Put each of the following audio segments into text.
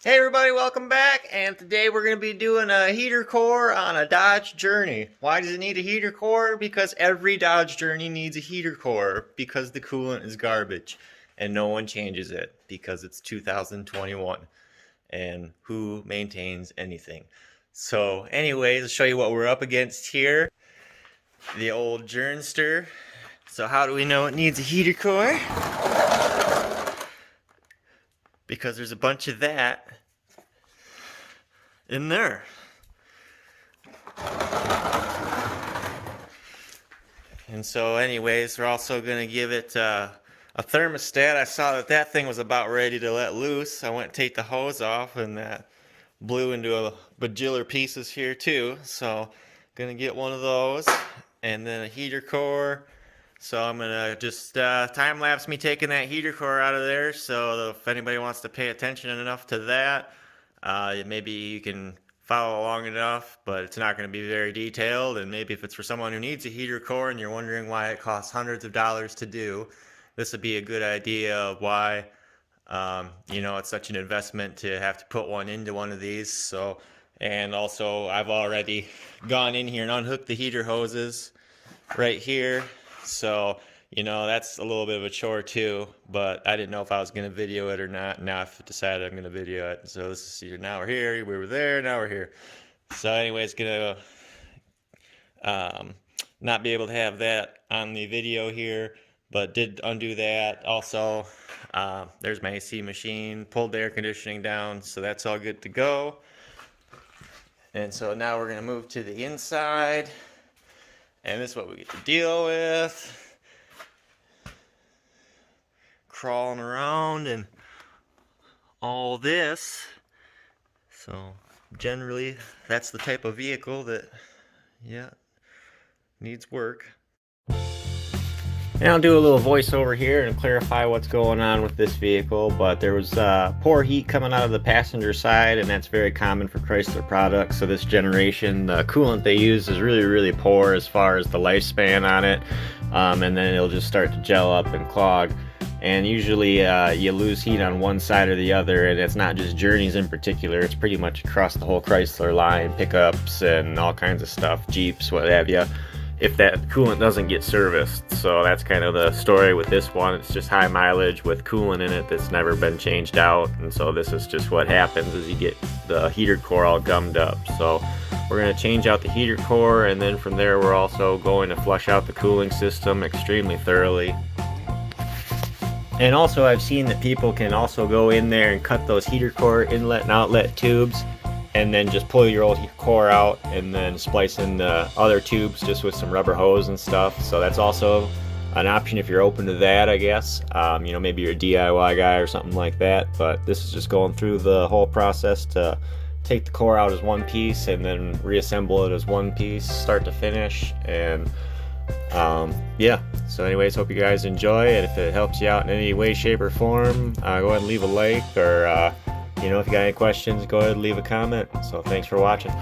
Hey everybody, welcome back, and today we're going to be doing a heater core on a Dodge Journey. Why does it need a heater core? Because every Dodge Journey needs a heater core because the coolant is garbage and no one changes it because it's 2021 and who maintains anything? So anyways, I'll show you what we're up against here. The old Journster. So how do we know it needs a heater core? Because there's a bunch of that in there. And so anyways, we're also going to give it a thermostat. I saw that thing was about ready to let loose. I went to take the hose off and that blew into a bajillar pieces here too. So going to get one of those and then a heater core. So I'm going to just time lapse me taking that heater core out of there. So if anybody wants to pay attention enough to that, maybe you can follow along enough, but it's not going to be very detailed. And maybe if it's for someone who needs a heater core and you're wondering why it costs hundreds of dollars to do, this would be a good idea of why it's such an investment to have to put one into one of these. So, and also I've already gone in here and unhooked the heater hoses right here. So, that's a little bit of a chore too, but I didn't know if I was going to video it or not. Now I've decided I'm going to video it. So this is, now we're here, we were there, now we're here. So anyways, going to not be able to have that on the video here, but did undo that. Also, there's my AC machine, pulled the air conditioning down, so that's all good to go. And so now we're going to move to the inside. And this is what we get to deal with. Crawling around and all this. So generally that's the type of vehicle that needs work. And I'll do a little voiceover here and clarify what's going on with this vehicle, but there was poor heat coming out of the passenger side, and that's very common for Chrysler products. So this generation, the coolant they use is really, really poor as far as the lifespan on it, and then it'll just start to gel up and clog. And usually you lose heat on one side or the other, and it's not just Journeys in particular, it's pretty much across the whole Chrysler line, pickups and all kinds of stuff, Jeeps, what have you, if that coolant doesn't get serviced. So that's kind of the story with this one. It's just high mileage with coolant in it that's never been changed out, and so this is just what happens as you get the heater core all gummed up. So we're going to change out the heater core, and then from there we're also going to flush out the cooling system extremely thoroughly. And also I've seen that people can also go in there and cut those heater core inlet and outlet tubes and then just pull your old core out and then splice in the other tubes just with some rubber hose and stuff. So that's also an option if you're open to that, I guess. Maybe you're a DIY guy or something like that, but this is just going through the whole process to take the core out as one piece and then reassemble it as one piece, start to finish. And so anyways, hope you guys enjoy it. If it helps you out in any way, shape, or form, go ahead and leave a like, or if you got any questions, go ahead and leave a comment. So thanks for watching.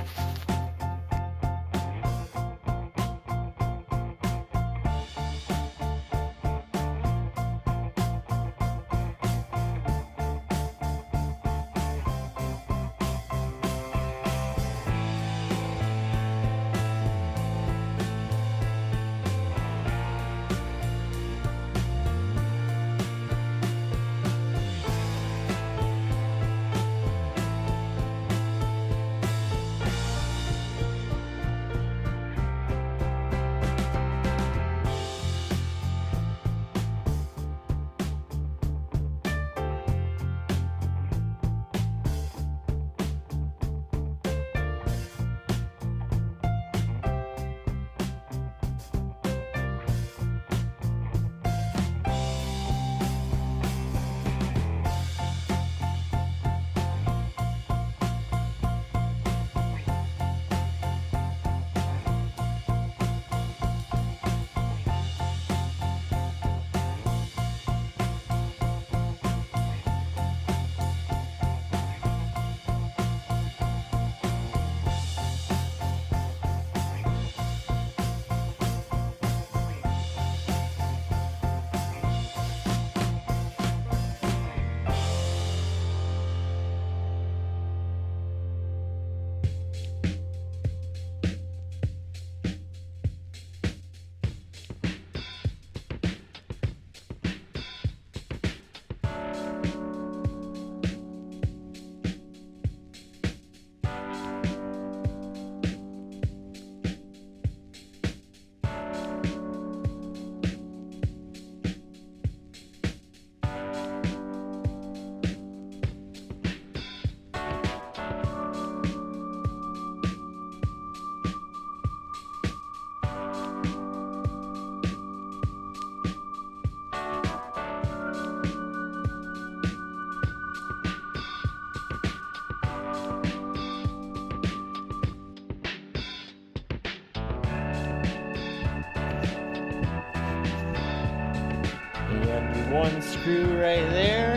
one screw right there,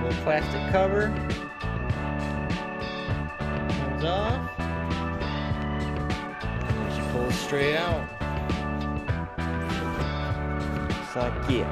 little plastic cover comes off, and just pull it straight out, just like it.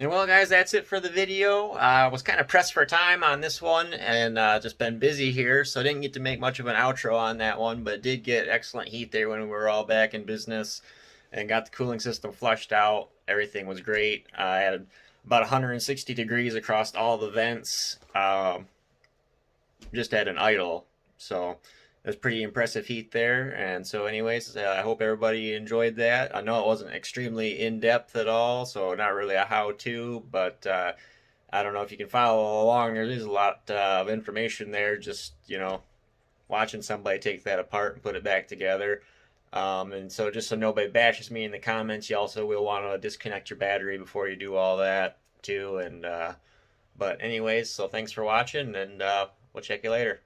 And well, guys, that's it for the video. I was kind of pressed for time on this one and just been busy here, so I didn't get to make much of an outro on that one, but did get excellent heat there when we were all back in business and got the cooling system flushed out. Everything was great. I had about 160 degrees across all the vents, just at an idle. So it was pretty impressive heat there. And so, anyways, I hope everybody enjoyed that. I know it wasn't extremely in depth at all, so not really a how to, but I don't know if you can follow along. There is a lot of information there, just, watching somebody take that apart and put it back together. And so, just so nobody bashes me in the comments, you also will want to disconnect your battery before you do all that, too. And, but, anyways, so thanks for watching, and we'll check you later.